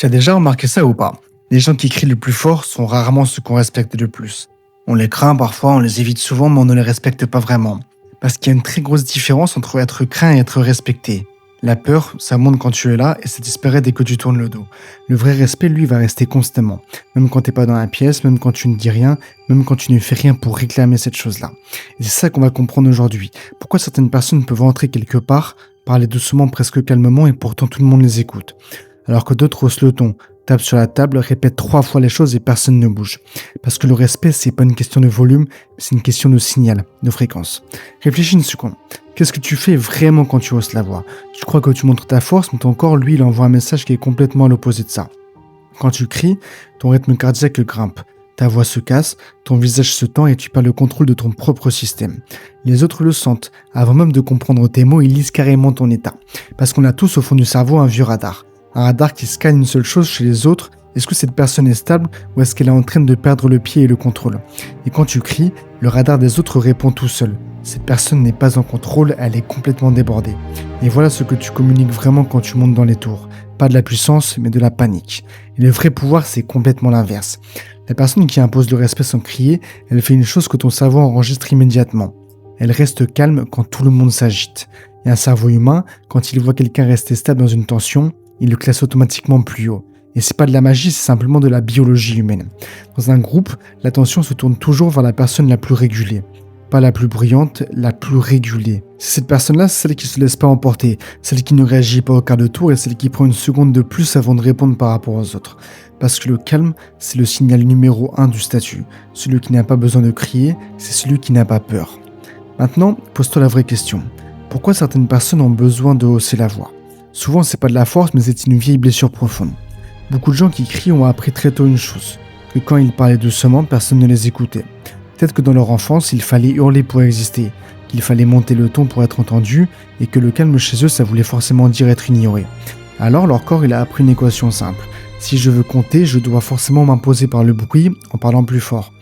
Tu as déjà remarqué ça ou pas? Les gens qui crient le plus fort sont rarement ceux qu'on respecte le plus. On les craint parfois, on les évite souvent, mais on ne les respecte pas vraiment. Parce qu'il y a une très grosse différence entre être craint et être respecté. La peur, ça monte quand tu es là et c'est disparaît dès que tu tournes le dos. Le vrai respect, lui, va rester constamment. Même quand t'es pas dans la pièce, même quand tu ne dis rien, même quand tu ne fais rien pour réclamer cette chose-là. Et c'est ça qu'on va comprendre aujourd'hui. Pourquoi certaines personnes peuvent entrer quelque part, parler doucement, presque calmement, et pourtant tout le monde les écoute. Alors que d'autres haussent le ton, tapent sur la table, répètent 3 fois les choses et personne ne bouge. Parce que le respect, c'est pas une question de volume, c'est une question de signal, de fréquence. Réfléchis une seconde. Qu'est-ce que tu fais vraiment quand tu hausses la voix? Tu crois que tu montres ta force, mais ton corps, lui, il envoie un message qui est complètement à l'opposé de ça. Quand tu cries, ton rythme cardiaque grimpe. Ta voix se casse, ton visage se tend et tu perds le contrôle de ton propre système. Les autres le sentent. Avant même de comprendre tes mots, ils lisent carrément ton état. Parce qu'on a tous au fond du cerveau un vieux radar. Un radar qui scanne une seule chose chez les autres. Est-ce que cette personne est stable ou est-ce qu'elle est en train de perdre le pied et le contrôle? Et quand tu cries, le radar des autres répond tout seul. Cette personne n'est pas en contrôle, elle est complètement débordée. Et voilà ce que tu communiques vraiment quand tu montes dans les tours. Pas de la puissance, mais de la panique. Et le vrai pouvoir, c'est complètement l'inverse. La personne qui impose le respect sans crier, elle fait une chose que ton cerveau enregistre immédiatement. Elle reste calme quand tout le monde s'agite. Et un cerveau humain, quand il voit quelqu'un rester stable dans une tension, il le classe automatiquement plus haut. Et c'est pas de la magie, c'est simplement de la biologie humaine. Dans un groupe, l'attention se tourne toujours vers la personne la plus régulée. Pas la plus brillante, la plus régulée. C'est cette personne-là, c'est celle qui se laisse pas emporter, celle qui ne réagit pas au quart de tour et celle qui prend une seconde de plus avant de répondre par rapport aux autres. Parce que le calme, c'est le signal numéro 1 du statut. Celui qui n'a pas besoin de crier, c'est celui qui n'a pas peur. Maintenant, pose-toi la vraie question. Pourquoi certaines personnes ont besoin de hausser la voix? Souvent, c'est pas de la force, mais c'est une vieille blessure profonde. Beaucoup de gens qui crient ont appris très tôt une chose, que quand ils parlaient doucement, personne ne les écoutait. Peut-être que dans leur enfance, il fallait hurler pour exister, qu'il fallait monter le ton pour être entendu, et que le calme chez eux, ça voulait forcément dire être ignoré. Alors leur corps, il a appris une équation simple. Si je veux compter, je dois forcément m'imposer par le bruit en parlant plus fort.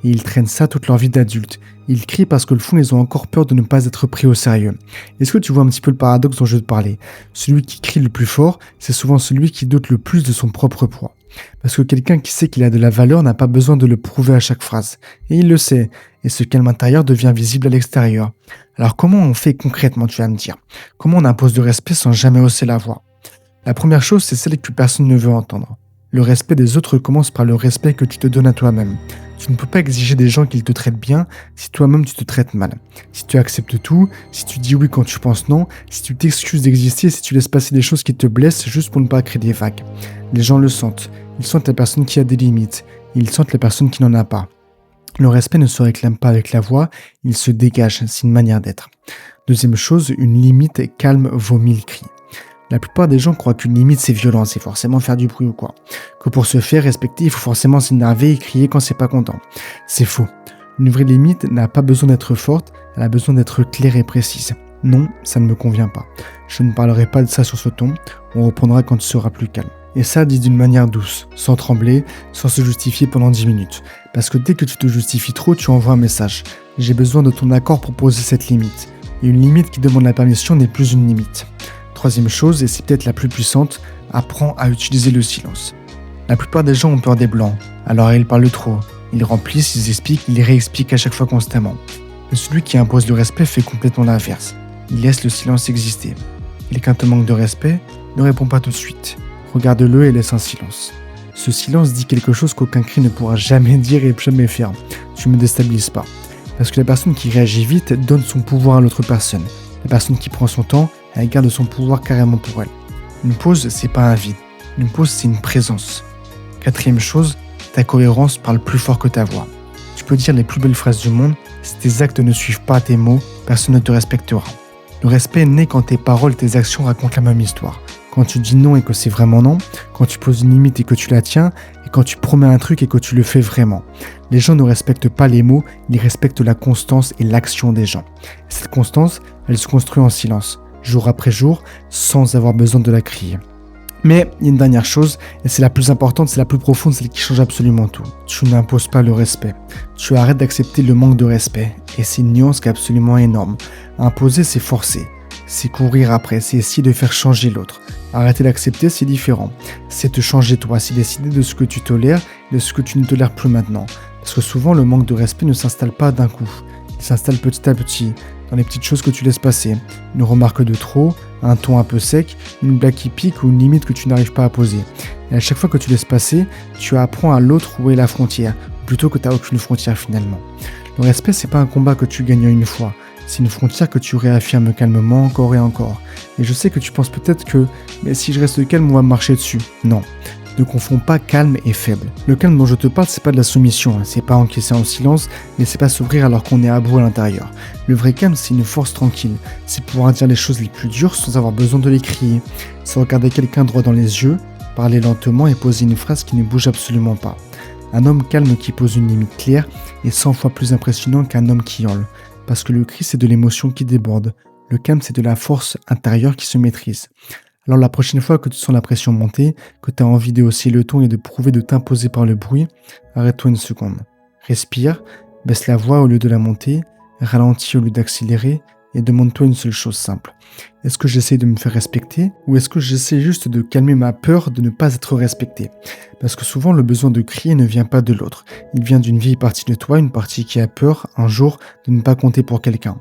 Et ils traînent ça toute leur vie d'adulte. Ils crient parce que le fond, ils ont encore peur de ne pas être pris au sérieux. Est-ce que tu vois un petit peu le paradoxe dont je veux te parler? Celui qui crie le plus fort, c'est souvent celui qui doute le plus de son propre poids. Parce que quelqu'un qui sait qu'il a de la valeur n'a pas besoin de le prouver à chaque phrase. Et il le sait. Et ce calme intérieur devient visible à l'extérieur. Alors comment on fait concrètement, tu vas me dire? Comment on impose du respect sans jamais hausser la voix? La première chose, c'est celle que personne ne veut entendre. Le respect des autres commence par le respect que tu te donnes à toi-même. Tu ne peux pas exiger des gens qu'ils te traitent bien si toi-même tu te traites mal. Si tu acceptes tout, si tu dis oui quand tu penses non, si tu t'excuses d'exister, si tu laisses passer des choses qui te blessent juste pour ne pas créer des vagues. Les gens le sentent. Ils sentent la personne qui a des limites. Ils sentent la personne qui n'en a pas. Le respect ne se réclame pas avec la voix, il se dégage, c'est une manière d'être. Deuxième chose, une limite calme vaut 1000 cris. La plupart des gens croient qu'une limite c'est violent, c'est forcément faire du bruit ou quoi. Que pour se faire respecter, il faut forcément s'énerver et crier quand c'est pas content. C'est faux. Une vraie limite n'a pas besoin d'être forte, elle a besoin d'être claire et précise. Non, ça ne me convient pas. Je ne parlerai pas de ça sur ce ton, on reprendra quand tu seras plus calme. Et ça dit d'une manière douce, sans trembler, sans se justifier pendant 10 minutes. Parce que dès que tu te justifies trop, tu envoies un message. J'ai besoin de ton accord pour poser cette limite. Et une limite qui demande la permission n'est plus une limite. Troisième chose, et c'est peut-être la plus puissante, apprends à utiliser le silence. La plupart des gens ont peur des blancs, alors ils parlent trop. Ils remplissent, ils expliquent, ils réexpliquent à chaque fois constamment. Mais celui qui impose le respect fait complètement l'inverse. Il laisse le silence exister. Quelqu'un te manque de respect, ne réponds pas tout de suite. Regarde-le et laisse un silence. Ce silence dit quelque chose qu'aucun cri ne pourra jamais dire et jamais faire. Tu ne me déstabilises pas. Parce que la personne qui réagit vite donne son pouvoir à l'autre personne. La personne qui prend son temps, elle garde son pouvoir carrément pour elle. Une pause, c'est pas un vide. Une pause, c'est une présence. Quatrième chose, ta cohérence parle plus fort que ta voix. Tu peux dire les plus belles phrases du monde, si tes actes ne suivent pas tes mots, personne ne te respectera. Le respect naît quand tes paroles, tes actions racontent la même histoire. Quand tu dis non et que c'est vraiment non, quand tu poses une limite et que tu la tiens, et quand tu promets un truc et que tu le fais vraiment. Les gens ne respectent pas les mots, ils respectent la constance et l'action des gens. Et cette constance, elle se construit en silence, jour après jour, sans avoir besoin de la crier. Mais il y a une dernière chose, et c'est la plus importante, c'est la plus profonde, celle qui change absolument tout. Tu n'imposes pas le respect. Tu arrêtes d'accepter le manque de respect. Et c'est une nuance qui est absolument énorme. Imposer, c'est forcer. c'est courir après, c'est essayer de faire changer l'autre. Arrêter d'accepter, c'est différent. C'est te changer toi, c'est décider de ce que tu tolères et de ce que tu ne tolères plus maintenant. Parce que souvent, le manque de respect ne s'installe pas d'un coup. Il s'installe petit à petit, dans les petites choses que tu laisses passer. Une remarque de trop, un ton un peu sec, une blague qui pique ou une limite que tu n'arrives pas à poser. Et à chaque fois que tu laisses passer, tu apprends à l'autre où est la frontière, plutôt que tu n'as aucune frontière finalement. Le respect, c'est pas un combat que tu gagnes en une fois. C'est une frontière que tu réaffirmes calmement encore et encore. Et je sais que tu penses peut-être que, mais si je reste calme, on va me marcher dessus. Non. Ne confonds pas calme et faible. Le calme dont je te parle, c'est pas de la soumission, c'est pas encaisser en silence, mais c'est pas s'ouvrir alors qu'on est à bout à l'intérieur. Le vrai calme, c'est une force tranquille. C'est pouvoir dire les choses les plus dures sans avoir besoin de les crier. C'est regarder quelqu'un droit dans les yeux, parler lentement et poser une phrase qui ne bouge absolument pas. Un homme calme qui pose une limite claire est 100 fois plus impressionnant qu'un homme qui hurle. Parce que le cri, c'est de l'émotion qui déborde. Le calme, c'est de la force intérieure qui se maîtrise. Alors la prochaine fois que tu sens la pression monter, que tu as envie de hausser le ton et de prouver de t'imposer par le bruit, arrête-toi une seconde. Respire, baisse la voix au lieu de la monter, ralentis au lieu d'accélérer et demande-toi une seule chose simple. Est-ce que j'essaie de me faire respecter ou est-ce que j'essaie juste de calmer ma peur de ne pas être respecté? Parce que souvent le besoin de crier ne vient pas de l'autre. Il vient d'une vieille partie de toi, une partie qui a peur un jour de ne pas compter pour quelqu'un.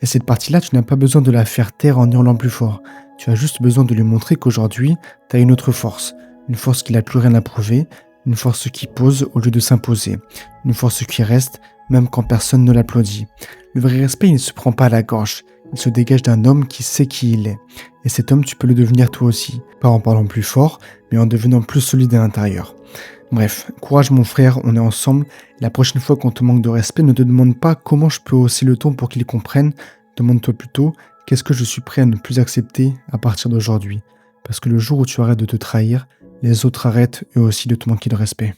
Et cette partie-là, tu n'as pas besoin de la faire taire en hurlant plus fort. Tu as juste besoin de lui montrer qu'aujourd'hui, tu as une autre force. Une force qui n'a plus rien à prouver, une force qui pose au lieu de s'imposer. Une force qui reste même quand personne ne l'applaudit. Le vrai respect, il ne se prend pas à la gorge. Il se dégage d'un homme qui sait qui il est. Et cet homme, tu peux le devenir toi aussi. Pas en parlant plus fort, mais en devenant plus solide à l'intérieur. Bref, courage mon frère, on est ensemble. La prochaine fois qu'on te manque de respect, ne te demande pas comment je peux hausser le ton pour qu'ils comprennent. Demande-toi plutôt qu'est-ce que je suis prêt à ne plus accepter à partir d'aujourd'hui. Parce que le jour où tu arrêtes de te trahir, les autres arrêtent eux aussi de te manquer de respect.